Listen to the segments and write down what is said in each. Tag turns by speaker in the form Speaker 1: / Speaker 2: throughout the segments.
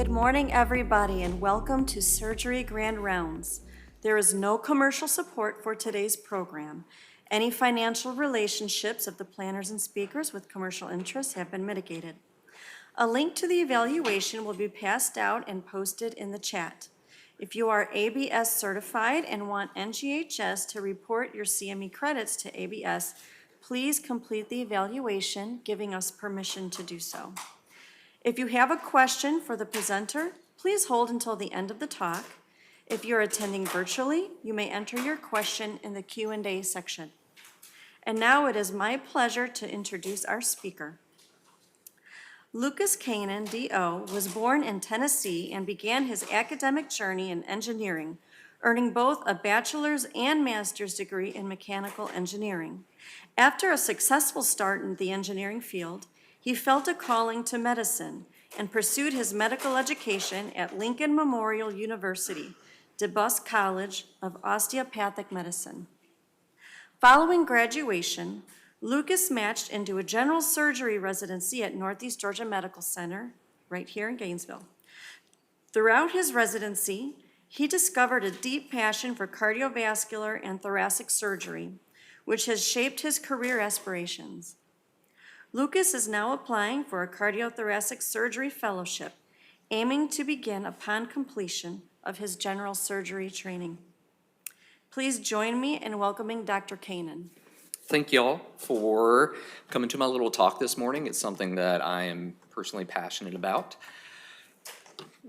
Speaker 1: Good morning, everybody, and welcome to Surgery Grand Rounds. There is no commercial support for today's program. Any financial relationships of the planners and speakers with commercial interests have been mitigated. A link to the evaluation will be passed out and posted in the chat. If you are ABS certified and want NGHS to report your CME credits to ABS, please complete the evaluation, giving us permission to do so. If you have a question for the presenter, please hold until the end of the talk. If you're attending virtually, you may enter your question in the Q&A section. And now it is my pleasure to introduce our speaker. Lucas Canaan, D.O., was born in Tennessee and began his academic journey in engineering, earning both a bachelor's and master's degree in mechanical engineering. After a successful start in the engineering field, he felt a calling to medicine and pursued his medical education at Lincoln Memorial University, DeBusk College of Osteopathic Medicine. Following graduation, Lucas matched into a general surgery residency at Northeast Georgia Medical Center, right here in Gainesville. Throughout his residency, he discovered a deep passion for cardiovascular and thoracic surgery, which has shaped his career aspirations. Lucas is now applying for a cardiothoracic surgery fellowship, aiming to begin upon completion of his general surgery training. Please join me in welcoming Dr. Canaan.
Speaker 2: Thank you all for coming to my little talk this morning. It's something that I am personally passionate about.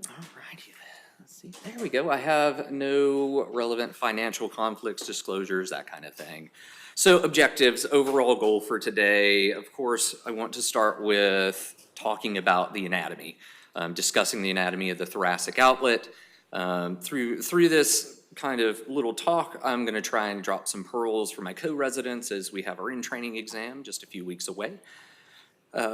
Speaker 2: All righty, let's see. There we go. I have no relevant financial conflicts, disclosures, that kind of thing. So objectives, overall goal for today, of course, I want to start with talking about the anatomy, discussing the anatomy of the thoracic outlet. Through this kind of little talk, I'm going to try and drop some pearls for my co-residents as we have our in-training exam just a few weeks away.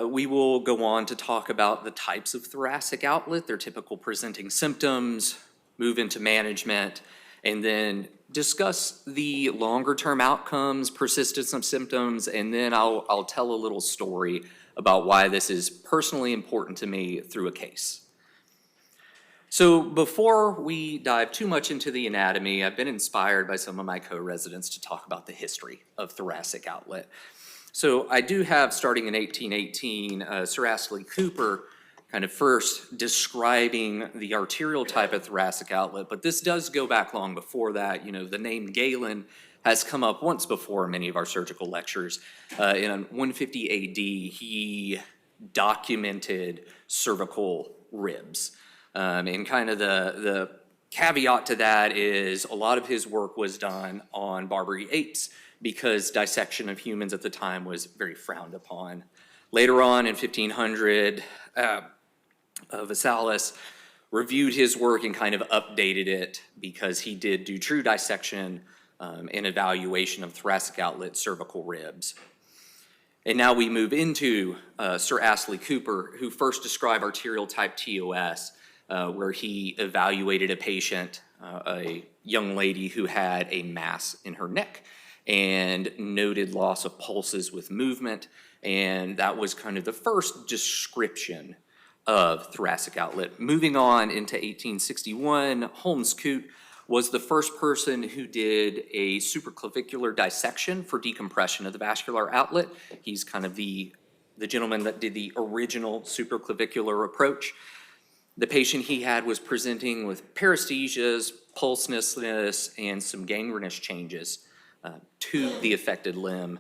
Speaker 2: We will go on to talk about the types of thoracic outlet, their typical presenting symptoms, move into management, and then discuss the longer-term outcomes, persistence of symptoms, and then I'll tell a little story about why this is personally important to me through a case. So before we dive too much into the anatomy, I've been inspired by some of my co-residents to talk about the history of thoracic outlet. So I do have, starting in 1818, Sir Astley Cooper kind of first describing the arterial type of thoracic outlet, but this does go back long before that. You know, the name Galen has come up once before in many of our surgical lectures. In 150 AD, he documented cervical ribs. And kind of the caveat to that is a lot of his work was done on Barbary apes because dissection of humans at the time was very frowned upon. Later on in 1500, Vesalius reviewed his work and kind of updated it because he did do true dissection and evaluation of thoracic outlet cervical ribs. And now we move into Sir Astley Cooper, who first described arterial type TOS, where he evaluated a patient, a young lady who had a mass in her neck and noted loss of pulses with movement. And that was kind of the first description of thoracic outlet. Moving on into 1861, Holmes Coote was the first person who did a supraclavicular dissection for decompression of the vascular outlet. He's kind of the gentleman that did the original supraclavicular approach. The patient he had was presenting with paresthesias, pulselessness, and some gangrenous changes to the affected limb.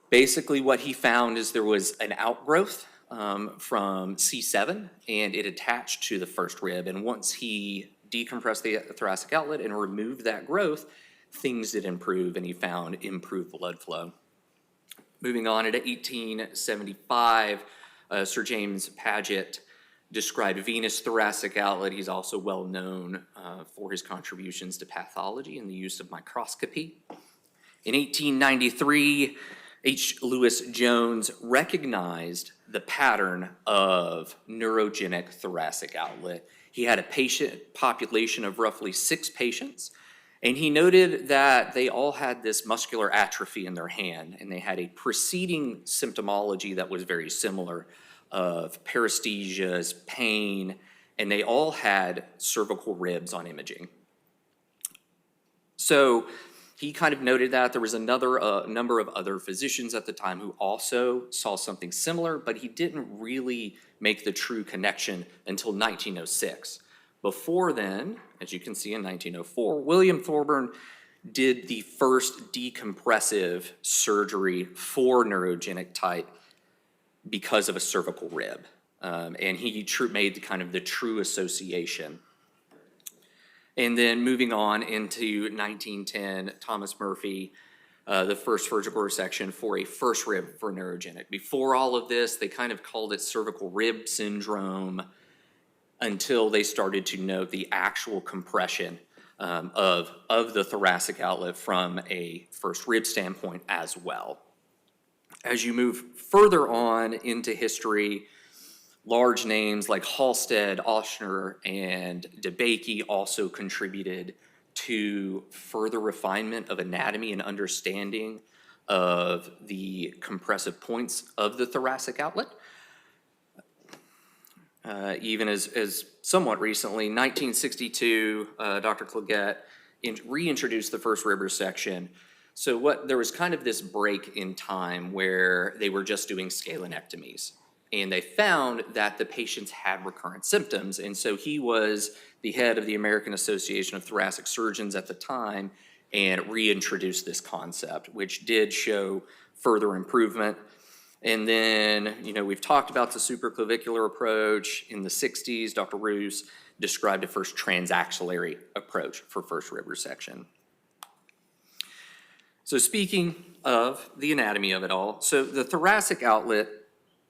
Speaker 2: Basically, what he found is there was an outgrowth from C7, and it attached to the first rib. And once he decompressed the thoracic outlet and removed that growth, things did improve, and he found improved blood flow. Moving on into 1875, Sir James Paget described venous thoracic outlet. He's also well known for his contributions to pathology and the use of microscopy. In 1893, H. Lewis Jones recognized the pattern of neurogenic thoracic outlet. He had a patient population of roughly 6 patients, and he noted that they all had this muscular atrophy in their hand, and they had a preceding symptomology that was very similar of paresthesias, pain, and they all had cervical ribs on imaging. So he kind of noted that there was another number of other physicians at the time who also saw something similar, but he didn't really make the true connection until 1906. Before then, as you can see in 1904, William Thorburn did the first decompressive surgery for neurogenic type because of a cervical rib. And he made kind of the true association. And then moving on into 1910, Thomas Murphy, the first surgical resection for a first rib for neurogenic. Before all of this, they kind of called it cervical rib syndrome until they started to note the actual compression of the thoracic outlet from a first rib standpoint as well. As you move further on into history, large names like Halsted, Ochsner, and DeBakey also contributed to further refinement of anatomy and understanding of the compressive points of the thoracic outlet. Even as somewhat recently, 1962, Dr. Clagett reintroduced the first rib resection. So there was kind of this break in time where they were just doing scalenectomies. And they found that the patients had recurrent symptoms. And so he was the head of the American Association of Thoracic Surgeons at the time and reintroduced this concept, which did show further improvement. And then, we've talked about the supraclavicular approach. In the 60s, Dr. Roos described a first transaxillary approach for first rib resection. So speaking of the anatomy of it all, so the thoracic outlet,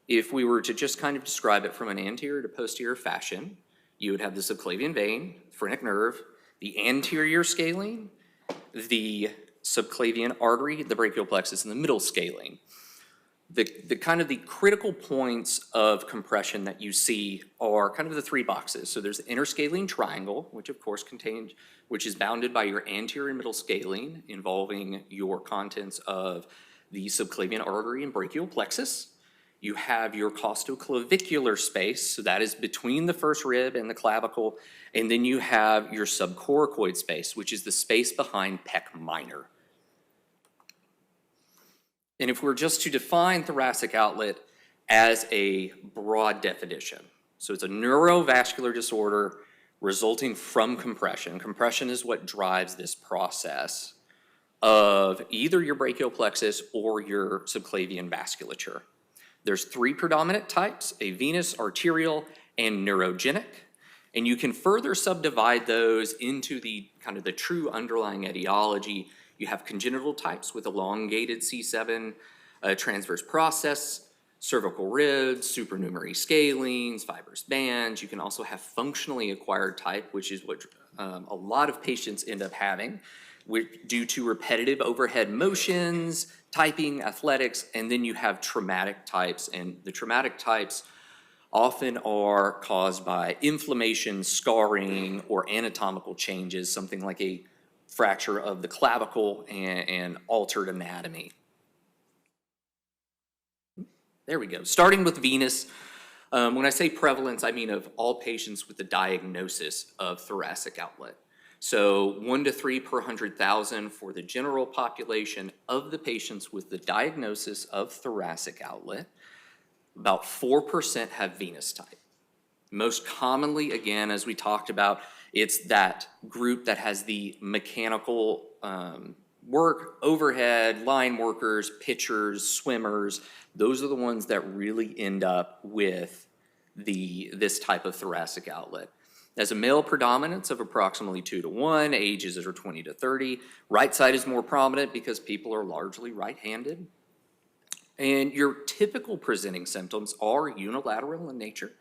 Speaker 2: if we were to just kind of describe it from an anterior to posterior fashion, you would have the subclavian vein, phrenic nerve, the anterior scalene, the subclavian artery, the brachial plexus, and the middle scalene. The kind of the critical points of compression that you see are kind of the three boxes. So there's the interscalene triangle, which of course which is bounded by your anterior and middle scalene, involving your contents of the subclavian artery and brachial plexus. You have your costoclavicular space, so that is between the first rib and the clavicle, and then you have your subcoracoid space, which is the space behind pec minor. And if we're just to define thoracic outlet as a broad definition, so it's a neurovascular disorder resulting from compression. Compression is what drives this process of either your brachial plexus or your subclavian vasculature. There's three predominant types: a venous, arterial, and neurogenic. And you can further subdivide those into the kind of the true underlying etiology. You have congenital types with elongated C7 transverse process, cervical ribs, supernumerary scalenes, fibrous bands. You can also have functionally acquired type, which is what a lot of patients end up having due to repetitive overhead motions, typing, athletics, and then you have traumatic types. And the traumatic types often are caused by inflammation, scarring, or anatomical changes, something like a fracture of the clavicle and altered anatomy. There we go. Starting with venous, when I say prevalence, I mean of all patients with the diagnosis of thoracic outlet. So 1 to 3 per 100,000 for the general population of the patients with the diagnosis of thoracic outlet. About 4% have venous type. Most commonly, again, as we talked about, it's that group that has the mechanical work, overhead, line workers, pitchers, swimmers. Those are the ones that really end up with this type of thoracic outlet. Has a male predominance of approximately 2 to 1, ages are 20 to 30. Right side is more prominent because people are largely right-handed. And your typical presenting symptoms are unilateral in nature.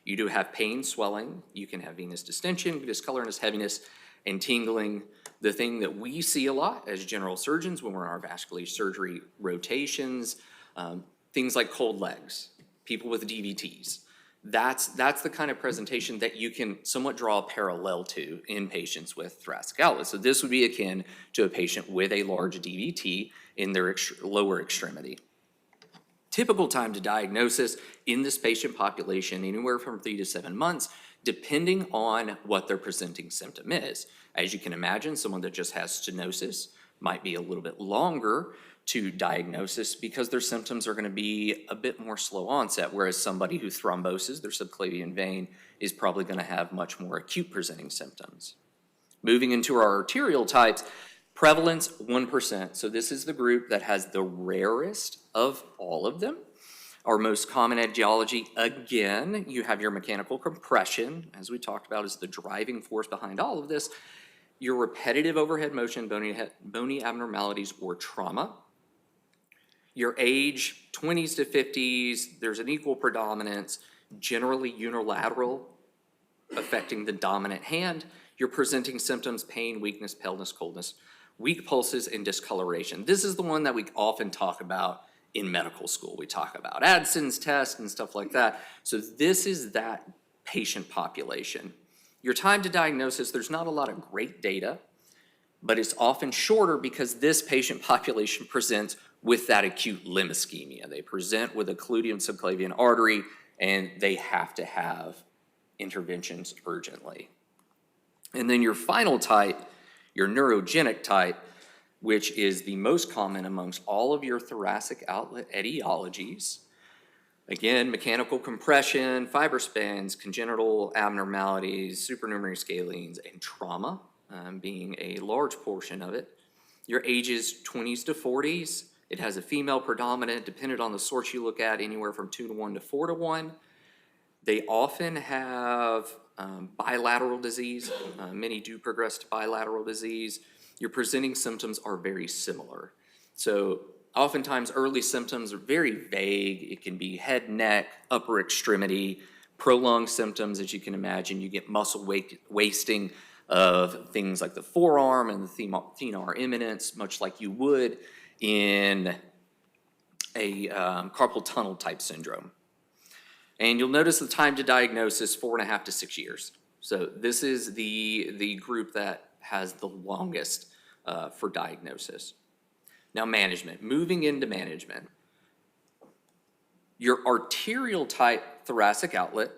Speaker 2: You do have pain, swelling. You can have venous distension, discoloredness, heaviness, and tingling. The thing that we see a lot as general surgeons when we're in our vascular surgery rotations, things like cold legs, people with DVTs. That's the kind of presentation that you can somewhat draw a parallel to in patients with thoracic outlet. So this would be akin to a patient with a large DVT in their lower extremity. Typical time to diagnosis in this patient population, anywhere from 3 to 7 months, depending on what their presenting symptom is. As you can imagine, someone that just has stenosis might be a little bit longer to diagnosis because their symptoms are going to be a bit more slow onset, whereas somebody who thromboses their subclavian vein is probably going to have much more acute presenting symptoms. Moving into our arterial types, prevalence 1%. So this is the group that has the rarest of all of them. Our most common etiology, again, you have your mechanical compression, as we talked about, is the driving force behind all of this. Your repetitive overhead motion, bony abnormalities, or trauma. Your age, 20s to 50s, there's an equal predominance, generally unilateral, affecting the dominant hand. Your presenting symptoms, pain, weakness, paleness, coldness, weak pulses, and discoloration. This is the one that we often talk about in medical school. We talk about Addison's test and stuff like that. So this is that patient population. Your time to diagnosis, there's not a lot of great data, but it's often shorter because this patient population presents with that acute limb ischemia. They present with occludium subclavian artery, and they have to have interventions urgently. And then your final type, your neurogenic type, which is the most common amongst all of your thoracic outlet etiologies. Again, mechanical compression, fiber spans, congenital abnormalities, supernumerary scalenes, and trauma being a large portion of it. Your ages 20s to 40s. It has a female predominant, depending on the source you look at, anywhere from 2 to 1 to 4 to 1. They often have bilateral disease. Many do progress to bilateral disease. Your presenting symptoms are very similar. So oftentimes early symptoms are very vague. It can be head, neck, upper extremity, prolonged symptoms, as you can imagine. You get muscle wasting of things like the forearm and the thenar eminence, much like you would in a carpal tunnel type syndrome. And you'll notice the time to diagnosis, 4.5 to 6 years. So this is the group that has the longest for diagnosis. Now management, moving into management. Your arterial type thoracic outlet,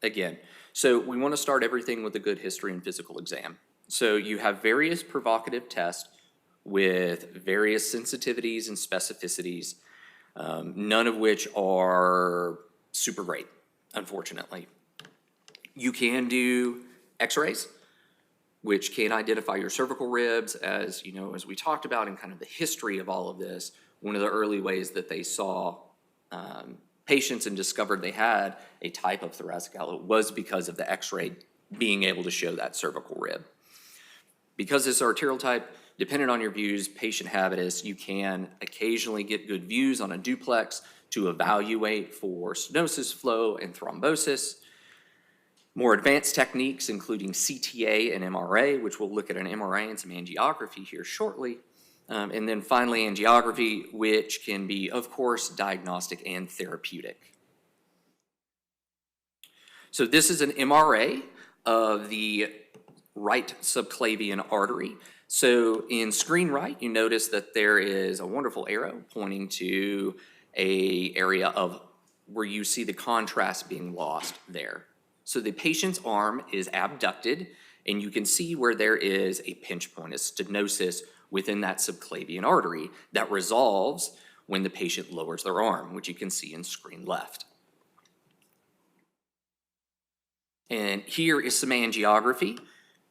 Speaker 2: again, so we want to start everything with a good history and physical exam. So you have various provocative tests with various sensitivities and specificities, none of which are super great, unfortunately. You can do x-rays, which can identify your cervical ribs, as you know, as we talked about in kind of the history of all of this. One of the early ways that they saw patients and discovered they had a type of thoracic outlet was because of the x-ray being able to show that cervical rib. Because this arterial type, depending on your views, patient habitus, you can occasionally get good views on a duplex to evaluate for stenosis flow and thrombosis. More advanced techniques, including CTA and MRA, which we'll look at an MRA and some angiography here shortly. And then finally, angiography, which can be, of course, diagnostic and therapeutic. So this is an MRA of the right subclavian artery. So in screen right, you notice that there is a wonderful arrow pointing to an area of where you see the contrast being lost there. So the patient's arm is abducted, and you can see where there is a pinch point, a stenosis within that subclavian artery that resolves when the patient lowers their arm, which you can see in screen left. And here is some angiography.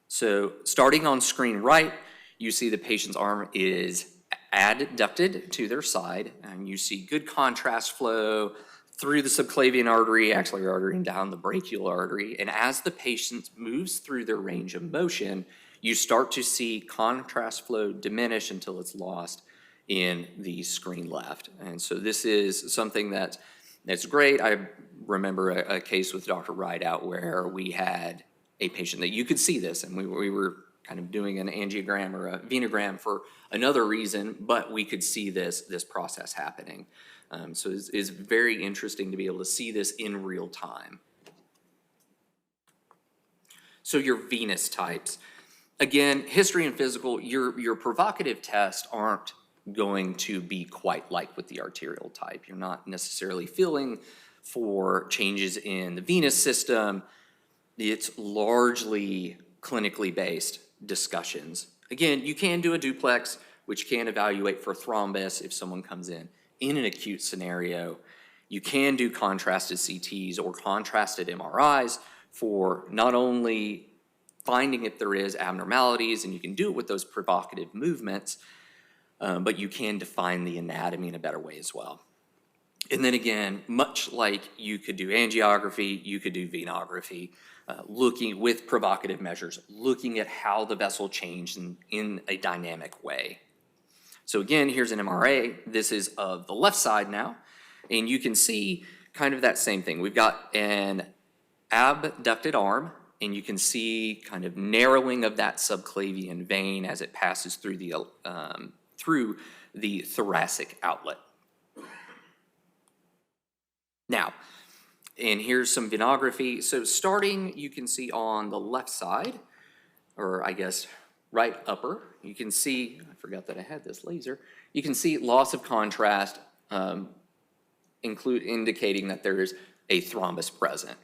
Speaker 2: So starting on screen right, you see the patient's arm is adducted to their side, and you see good contrast flow through the subclavian artery, axillary artery, and down the brachial artery. And as the patient moves through their range of motion, you start to see contrast flow diminish until it's lost in the screen left. And so this is something that's great. I remember a case with Dr. Rideout where we had a patient that you could see this, and we were kind of doing an angiogram or a venogram for another reason, but we could see this process happening. So it's very interesting to be able to see this in real time. So your venous types. Again, history and physical, your provocative tests aren't going to be quite like with the arterial type. You're not necessarily feeling for changes in the venous system. It's largely clinically based discussions. Again, you can do a duplex, which can evaluate for thrombus if someone comes in an acute scenario. You can do contrasted CTs or contrasted MRIs for not only finding if there is abnormalities, and you can do it with those provocative movements, but you can define the anatomy in a better way as well. And then again, much like you could do angiography, you could do venography, looking with provocative measures, looking at how the vessel changed in a dynamic way. So again, here's an MRA. This is of the left side now, and you can see kind of that same thing. We've got an abducted arm, and you can see kind of narrowing of that subclavian vein as it passes through the thoracic outlet. Now, and here's some venography. So starting, you can see on the left side, or I guess right upper, you can see, I forgot that I had this laser, you can see loss of contrast, indicating that there is a thrombus present.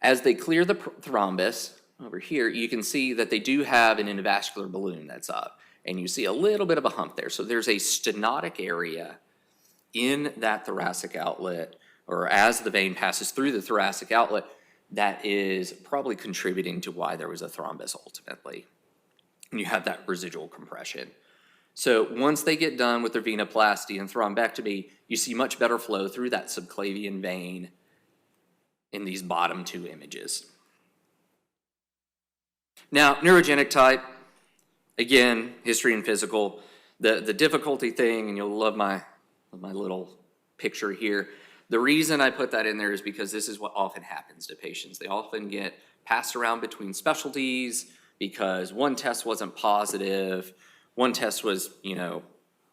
Speaker 2: As they clear the thrombus over here, you can see that they do have an endovascular balloon that's up, and you see a little bit of a hump there. So there's a stenotic area in that thoracic outlet, or as the vein passes through the thoracic outlet, that is probably contributing to why there was a thrombus ultimately. And you have that residual compression. So once they get done with their venoplasty and thrombectomy, you see much better flow through that subclavian vein in these bottom two images. Now, neurogenic type, again, history and physical. The difficulty thing, and you'll love my little picture here, the reason I put that in there is because this is what often happens to patients. They often get passed around between specialties because one test wasn't positive, one test was,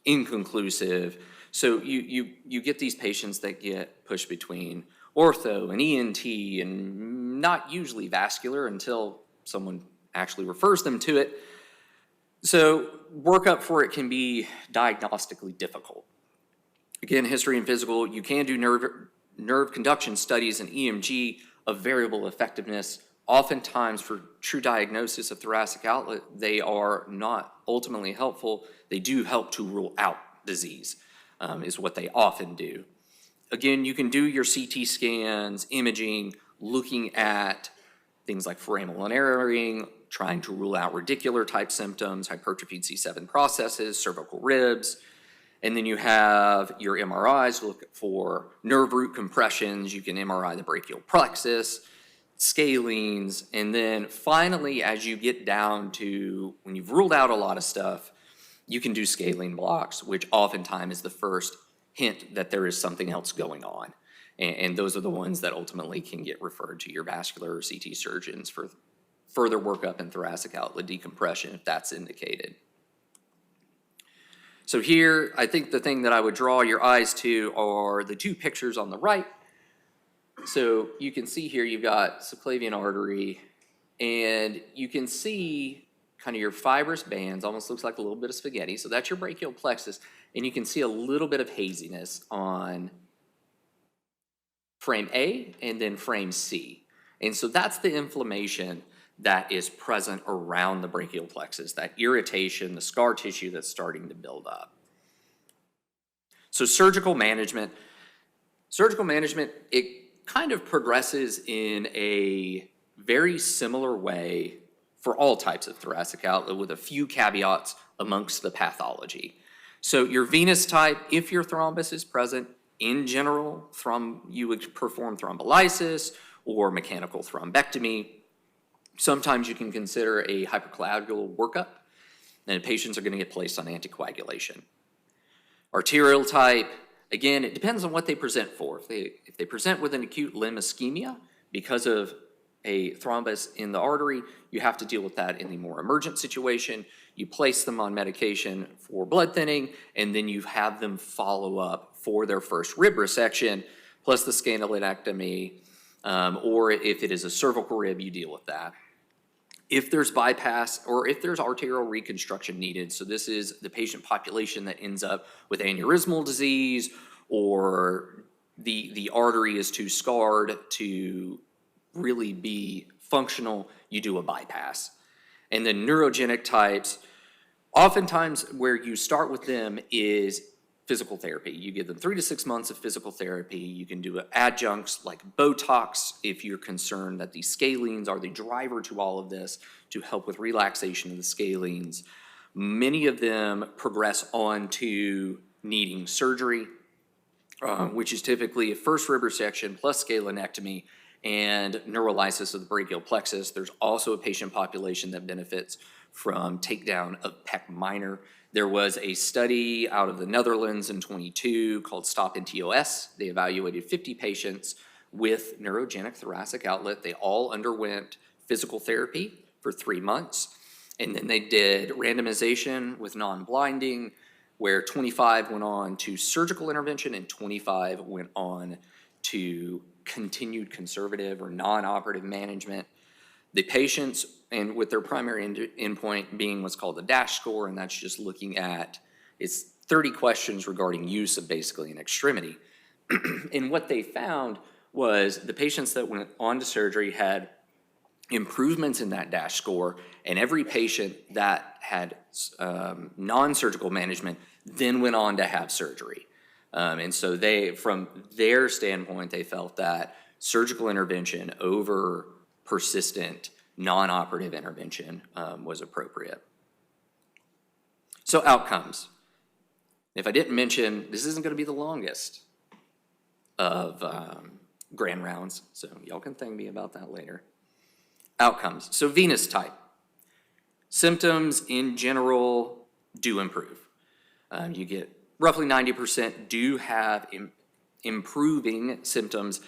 Speaker 2: inconclusive. So you get these patients that get pushed between ortho and ENT and not usually vascular until someone actually refers them to it. So workup for it can be diagnostically difficult. Again, history and physical, you can do nerve conduction studies and EMG of variable effectiveness. Oftentimes for true diagnosis of thoracic outlet, they are not ultimately helpful. They do help to rule out disease, is what they often do. Again, you can do your CT scans, imaging, looking at things like foraminal narrowing, trying to rule out radicular type symptoms, hypertrophied C7 processes, cervical ribs. And then you have your MRIs, look for nerve root compressions. You can MRI the brachial plexus, scalenes, and then finally, as you get down to when you've ruled out a lot of stuff, you can do scalene blocks, which oftentimes is the first hint that there is something else going on. And those are the ones that ultimately can get referred to your vascular or CT surgeons for further workup in thoracic outlet decompression if that's indicated. So here, I think the thing that I would draw your eyes to are the two pictures on the right. So you can see here you've got subclavian artery, and you can see kind of your fibrous bands, almost looks like a little bit of spaghetti. So that's your brachial plexus, and you can see a little bit of haziness on frame A and then frame C. And so that's the inflammation that is present around the brachial plexus, that irritation, the scar tissue that's starting to build up. So surgical management, it kind of progresses in a very similar way for all types of thoracic outlet with a few caveats amongst the pathology. So your venous type, if your thrombus is present, in general, you would perform thrombolysis or mechanical thrombectomy. Sometimes you can consider a hypercoagulable workup, and patients are going to get placed on anticoagulation. Arterial type, again, it depends on what they present for. If they present with an acute limb ischemia because of a thrombus in the artery, you have to deal with that in the more emergent situation. You place them on medication for blood thinning, and then you have them follow up for their first rib resection, plus the scandalidectomy, or if it is a cervical rib, you deal with that. If there's bypass or if there's arterial reconstruction needed, so this is the patient population that ends up with aneurysmal disease or the artery is too scarred to really be functional, you do a bypass. And then neurogenic types, oftentimes where you start with them is physical therapy. You give them 3 to 6 months of physical therapy. You can do adjuncts like Botox if you're concerned that the scalenes are the driver to all of this, to help with relaxation of the scalenes. Many of them progress on to needing surgery, which is typically a first rib resection plus scalenectomy and neurolysis of the brachial plexus. There's also a patient population that benefits from takedown of pec minor. There was a study out of the Netherlands in 22 called Stop NTOS. They evaluated 50 patients with neurogenic thoracic outlet. They all underwent physical therapy for 3 months. And then they did randomization with non-blinding, where 25 went on to surgical intervention and 25 went on to continued conservative or non-operative management. The patients, and with their primary endpoint being what's called the DASH score, and that's just looking at, it's 30 questions regarding use of basically an extremity. And what they found was the patients that went on to surgery had improvements in that DASH score, and every patient that had non-surgical management then went on to have surgery. And so they, from their standpoint, they felt that surgical intervention over persistent non-operative intervention was appropriate. So outcomes. If I didn't mention, this isn't going to be the longest of grand rounds, so y'all can thank me about that later. Outcomes. So venous type. Symptoms in general do improve. You get roughly 90% do have improving symptoms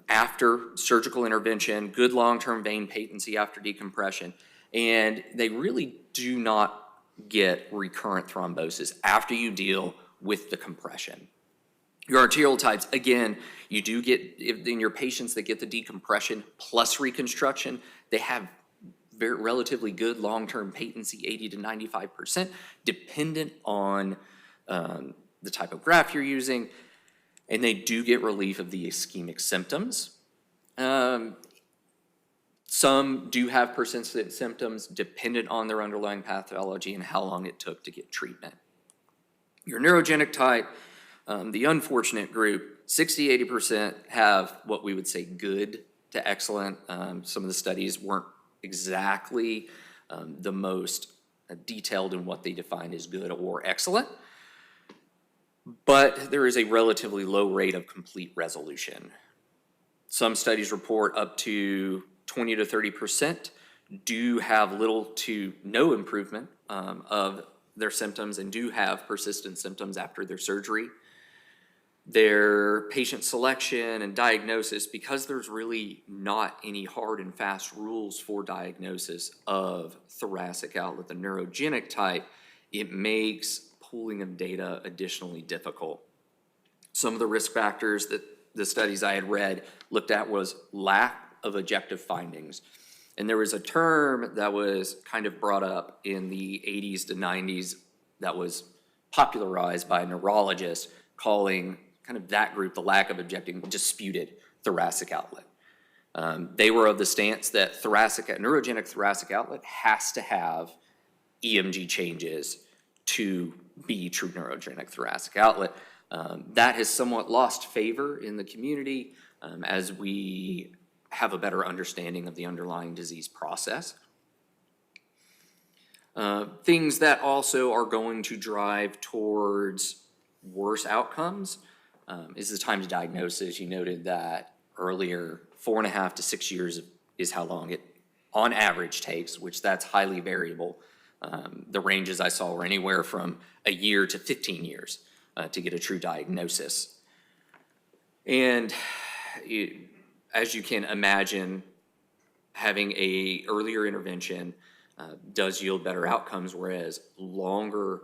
Speaker 2: after surgical intervention, good long-term vein patency after decompression, and they really do not get recurrent thrombosis after you deal with the compression. Your arterial types, again, you do get, in your patients that get the decompression plus reconstruction, they have relatively good long-term patency, 80 to 95%, dependent on the type of graft you're using, and they do get relief of the ischemic symptoms. Some do have persistent symptoms dependent on their underlying pathology and how long it took to get treatment. Your neurogenic type, the unfortunate group, 60-80% have what we would say good to excellent. Some of the studies weren't exactly the most detailed in what they define as good or excellent, but there is a relatively low rate of complete resolution. Some studies report up to 20 to 30% do have little to no improvement of their symptoms and do have persistent symptoms after their surgery. Their patient selection and diagnosis, because there's really not any hard and fast rules for diagnosis of thoracic outlet, the neurogenic type, it makes pooling of data additionally difficult. Some of the risk factors that the studies I had read looked at was lack of objective findings. And there was a term that was kind of brought up in the 80s to 90s that was popularized by a neurologist calling kind of that group, the lack of objective, disputed thoracic outlet. They were of the stance that neurogenic thoracic outlet has to have EMG changes to be true neurogenic thoracic outlet. That has somewhat lost favor in the community as we have a better understanding of the underlying disease process. Things that also are going to drive towards worse outcomes is the time to diagnosis. You noted that earlier, 4.5 to 6 years is how long it on average takes, which that's highly variable. The ranges I saw were anywhere from a year to 15 years to get a true diagnosis. And as you can imagine, having a earlier intervention does yield better outcomes, whereas longer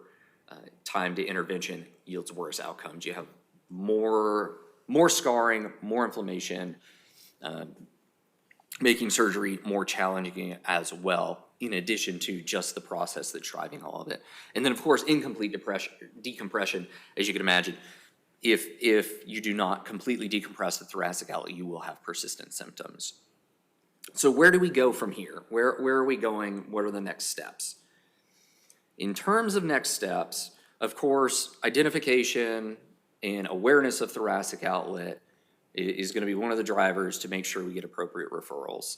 Speaker 2: time to intervention yields worse outcomes. You have more scarring, more inflammation, making surgery more challenging as well, in addition to just the process that's driving all of it. And then, of course, incomplete decompression, as you can imagine. If you do not completely decompress the thoracic outlet, you will have persistent symptoms. So where do we go from here? Where are we going? What are the next steps? In terms of next steps, of course, identification and awareness of thoracic outlet is going to be one of the drivers to make sure we get appropriate referrals.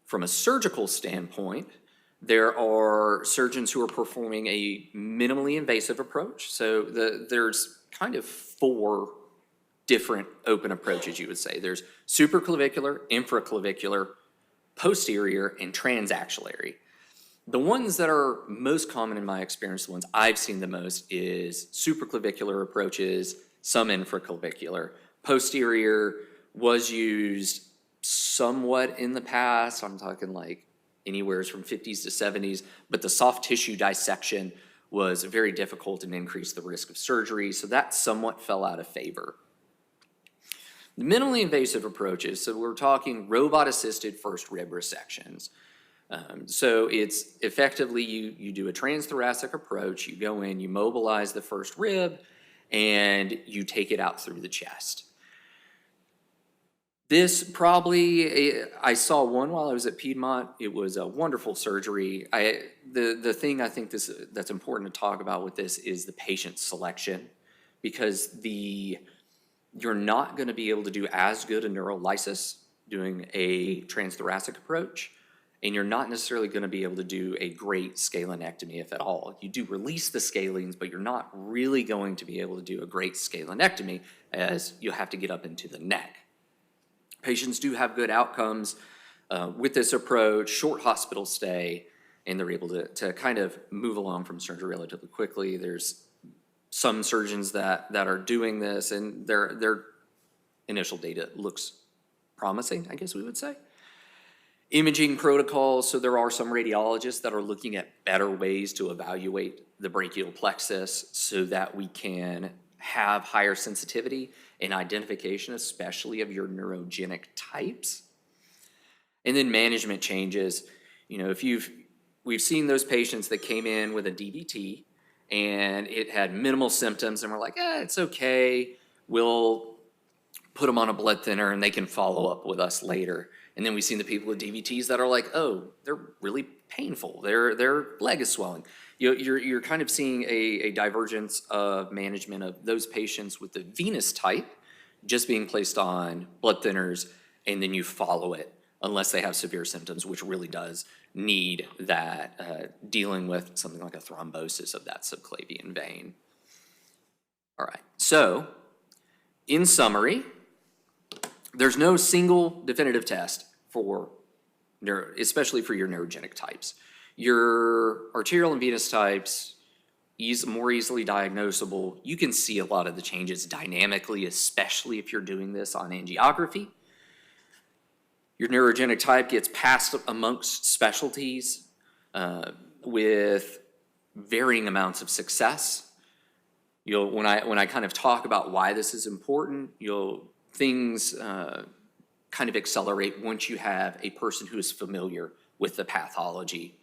Speaker 2: From a surgical standpoint, there are surgeons who are performing a minimally invasive approach. So there's kind of 4 different open approaches, you would say. There's supraclavicular, infraclavicular, posterior, and transaxillary. The ones that are most common in my experience, the ones I've seen the most, is supraclavicular approaches, some infraclavicular. Posterior was used somewhat in the past. I'm talking like anywhere from 50s to 70s, but the soft tissue dissection was very difficult and increased the risk of surgery, so that somewhat fell out of favor. The minimally invasive approaches, so we're talking robot-assisted first rib resections. So it's effectively you do a transthoracic approach, you go in, you mobilize the first rib, and you take it out through the chest. This probably, I saw one while I was at Piedmont. It was a wonderful surgery. The thing I think that's important to talk about with this is the patient selection, because you're not going to be able to do as good a neurolysis doing a transthoracic approach, and you're not necessarily going to be able to do a great scalenectomy, if at all. You do release the scalenes, but you're not really going to be able to do a great scalenectomy, as you'll have to get up into the neck. Patients do have good outcomes with this approach, short hospital stay, and they're able to kind of move along from surgery relatively quickly. There's some surgeons that are doing this, and their initial data looks promising, I guess we would say. Imaging protocols, so there are some radiologists that are looking at better ways to evaluate the brachial plexus so that we can have higher sensitivity and identification, especially of your neurogenic types. And then management changes. You know, we've seen those patients that came in with a DVT and it had minimal symptoms, and we're like, it's okay. We'll put them on a blood thinner and they can follow up with us later. And then we've seen the people with DVTs that are like, they're really painful. Their leg is swelling. You're kind of seeing a divergence of management of those patients with the venous type just being placed on blood thinners, and then you follow it unless they have severe symptoms, which really does need that dealing with something like a thrombosis of that subclavian vein. All right, so in summary, there's no single definitive test for especially for your neurogenic types. Your arterial and venous types, more easily diagnosable. You can see a lot of the changes dynamically, especially if you're doing this on angiography. Your neurogenic type gets passed amongst specialties with varying amounts of success. When I kind of talk about why this is important, things kind of accelerate once you have a person who is familiar with the pathology.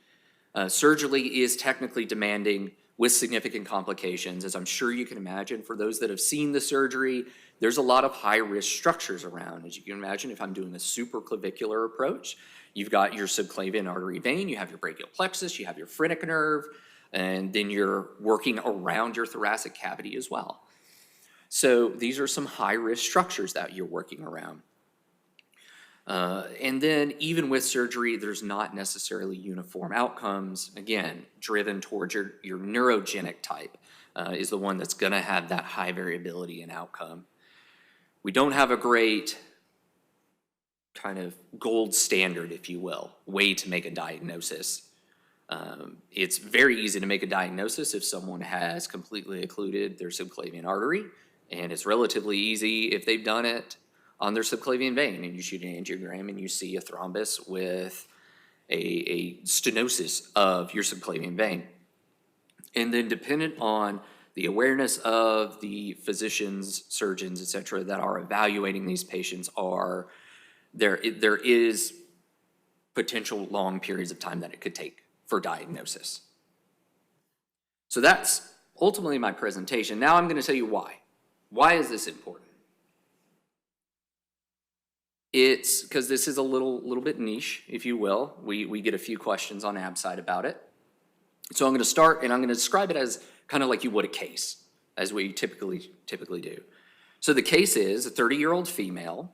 Speaker 2: Surgery is technically demanding with significant complications, as I'm sure you can imagine. For those that have seen the surgery, there's a lot of high-risk structures around. As you can imagine, if I'm doing a supraclavicular approach, you've got your subclavian artery vein, you have your brachial plexus, you have your phrenic nerve, and then you're working around your thoracic cavity as well. So these are some high-risk structures that you're working around. And then even with surgery, there's not necessarily uniform outcomes. Again, driven towards your neurogenic type is the one that's going to have that high variability in outcome. We don't have a great kind of gold standard, if you will, way to make a diagnosis. It's very easy to make a diagnosis if someone has completely occluded their subclavian artery, and it's relatively easy if they've done it on their subclavian vein, and you shoot an angiogram and you see a thrombus with a stenosis of your subclavian vein. And then dependent on the awareness of the physicians, surgeons, et cetera, that are evaluating these patients are there is potential long periods of time that it could take for diagnosis. So that's ultimately my presentation. Now I'm going to tell you why. Why is this important? It's because this is a little bit niche, if you will. We get a few questions on ABSCIDE about it. So I'm going to start, and I'm going to describe it as kind of like you would a case, as we typically do. So the case is a 30-year-old female,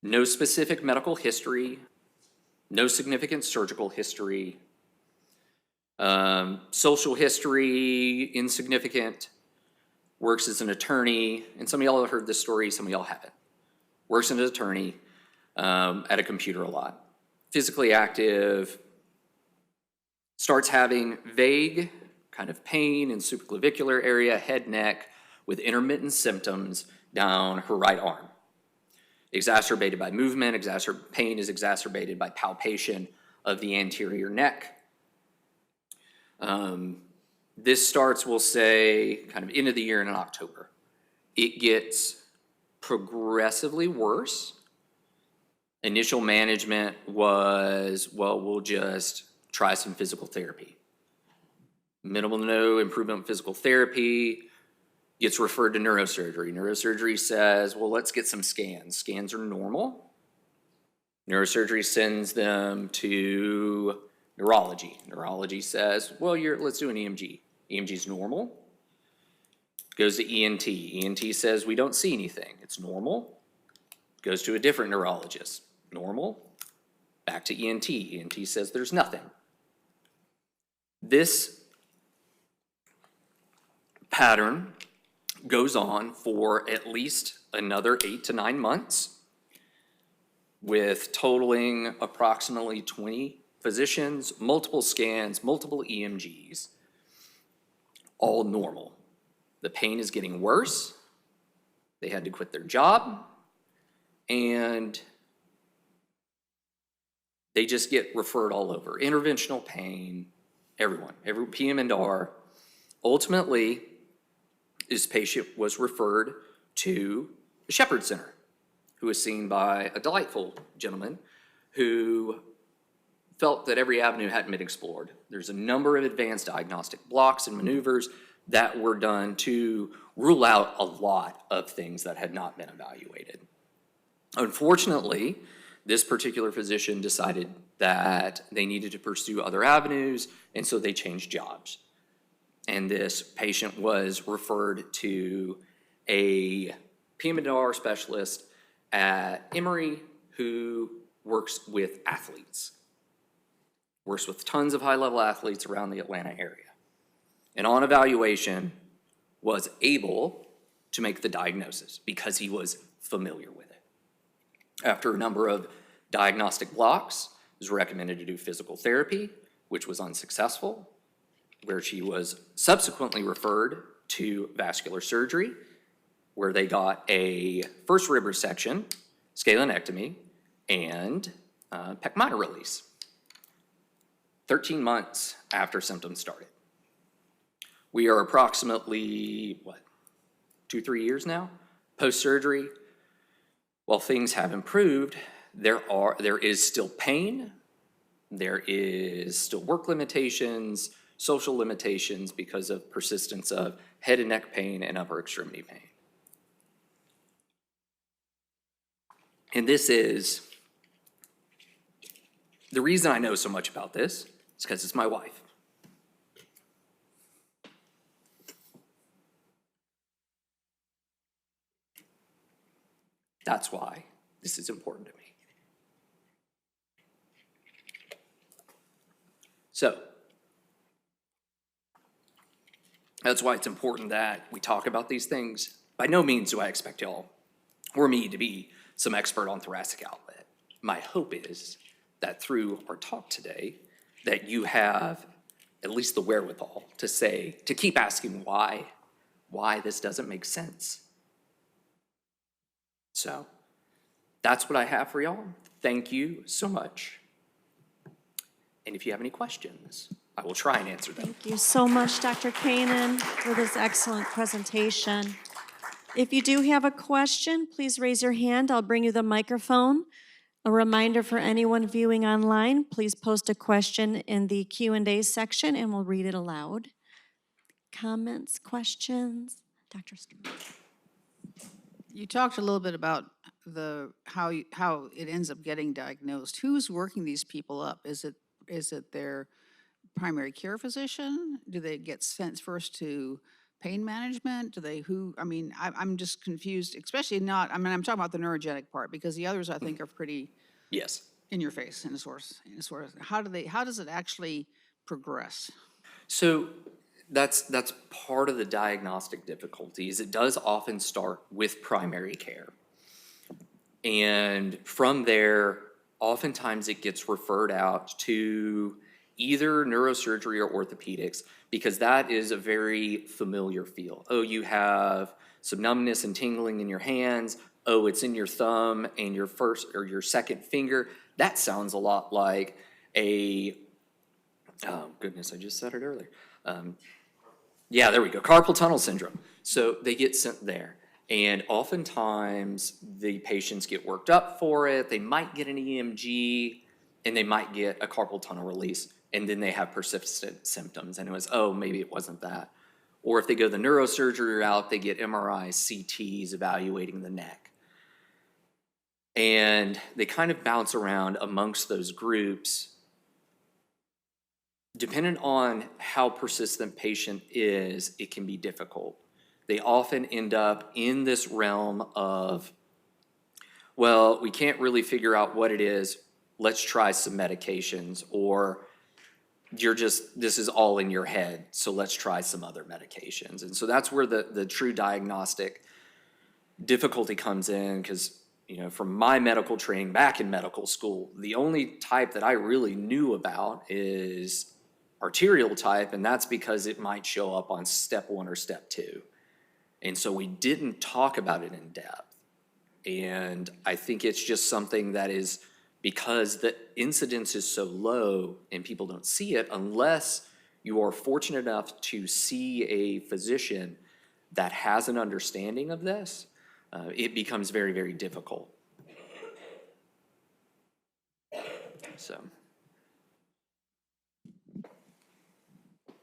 Speaker 2: no specific medical history, no significant surgical history, social history, insignificant, works as an attorney, and some of y'all have heard this story, some of y'all haven't. Works as an attorney at a computer a lot. Physically active, starts having vague kind of pain in supraclavicular area, head, neck, with intermittent symptoms down her right arm. Exacerbated by movement, pain is exacerbated by palpation of the anterior neck. This starts, we'll say, kind of end of the year in October. It gets progressively worse. Initial management was, well, we'll just try some physical therapy. Minimal to no improvement in physical therapy, gets referred to neurosurgery. Neurosurgery says, well, let's get some scans. Scans are normal. Neurosurgery sends them to neurology. Neurology says, well, let's do an EMG. EMG's normal. Goes to ENT. ENT says, we don't see anything. It's normal. Goes to a different neurologist. Normal. Back to ENT. ENT says there's nothing. This pattern goes on for at least another 8 to 9 months, with totaling approximately 20 physicians, multiple scans, multiple EMGs, all normal. The pain is getting worse. They had to quit their job, and they just get referred all over. Interventional pain, everyone, every PM and R. Ultimately, this patient was referred to the Shepherd Center, who was seen by a delightful gentleman who felt that every avenue hadn't been explored. There's a number of advanced diagnostic blocks and maneuvers that were done to rule out a lot of things that had not been evaluated. Unfortunately, this particular physician decided that they needed to pursue other avenues, and so they changed jobs. And this patient was referred to a PM&R specialist at Emory who works with athletes, works with tons of high-level athletes around the Atlanta area. And on evaluation, was able to make the diagnosis because he was familiar with it. After a number of diagnostic blocks, it was recommended to do physical therapy, which was unsuccessful, where she was subsequently referred to vascular surgery, where they got a first rib resection, scalenectomy, and pec minor release. 13 months after symptoms started. We are approximately, 2-3 years now, post-surgery. While things have improved, there is still pain, there is still work limitations, social limitations because of persistence of head and neck pain and upper extremity pain. And this is, the reason I know so much about this is because it's my wife. That's why this is important to me. So, that's why it's important that we talk about these things. By no means do I expect y'all or me to be some expert on thoracic outlet. My hope is that through our talk today, that you have at least the wherewithal to keep asking why this doesn't make sense. So, that's what I have for y'all. Thank you so much. And if you have any questions, I will try and answer them.
Speaker 1: Thank you so much, Dr. Canaan, for this excellent presentation. If you do have a question, please raise your hand. I'll bring you the microphone. A reminder for anyone viewing online, please post a question in the Q&A section and we'll read it aloud. Comments, questions? Dr. Stewart.
Speaker 3: You talked a little bit about how it ends up getting diagnosed. Who's working these people up? Is it their primary care physician? Do they get sent first to pain management? I'm just confused, especially I'm talking about the neurogenic part, because the others I think are pretty
Speaker 2: Yes.
Speaker 3: in your face in a source. How does it actually progress?
Speaker 2: So that's part of the diagnostic difficulties. It does often start with primary care. And from there, oftentimes it gets referred out to either neurosurgery or orthopedics, because that is a very familiar field. Oh, you have some numbness and tingling in your hands. Oh, it's in your thumb and your first or your second finger. That sounds a lot like oh goodness, I just said it earlier. Yeah, there we go, carpal tunnel syndrome. So they get sent there. And oftentimes the patients get worked up for it. They might get an EMG and they might get a carpal tunnel release, and then they have persistent symptoms. And it was, oh, maybe it wasn't that. Or if they go the neurosurgery route, they get MRIs, CTs evaluating the neck. And they kind of bounce around amongst those groups. Depending on how persistent patient is, it can be difficult. They often end up in this realm of, well, we can't really figure out what it is. Let's try some medications, or this is all in your head, so let's try some other medications. And so that's where the true diagnostic difficulty comes in, because, from my medical training back in medical school, the only type that I really knew about is arterial type, and that's because it might show up on step 1 or step 2. And so we didn't talk about it in depth. And I think it's just something that is, because the incidence is so low and people don't see it, unless you are fortunate enough to see a physician that has an understanding of this, it becomes very, very difficult.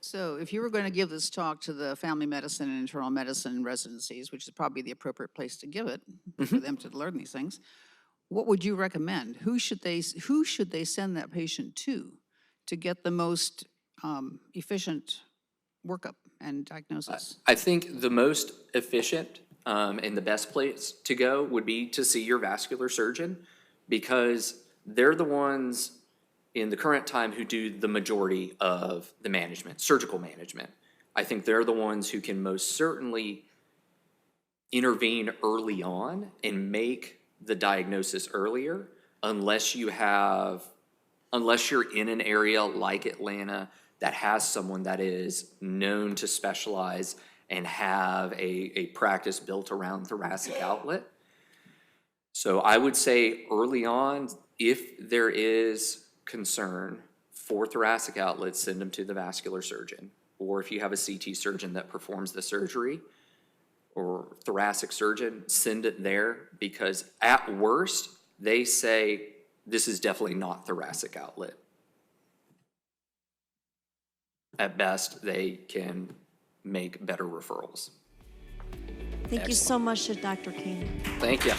Speaker 3: So if you were going to give this talk to the family medicine and internal medicine residencies, which is probably the appropriate place to give it for them to learn these things, what would you recommend? Who should they send that patient to get the most efficient workup and diagnosis?
Speaker 2: I think the most efficient and the best place to go would be to see your vascular surgeon, because they're the ones in the current time who do the majority of the management, surgical management. I think they're the ones who can most certainly intervene early on and make the diagnosis earlier, unless you're in an area like Atlanta that has someone that is known to specialize and have a practice built around thoracic outlet. So I would say early on, if there is concern for thoracic outlets, send them to the vascular surgeon. Or if you have a CT surgeon that performs the surgery, or thoracic surgeon, send it there, because at worst, they say this is definitely not thoracic outlet. At best, they can make better referrals.
Speaker 1: Thank you so much to Dr. Canaan.
Speaker 2: Thank you.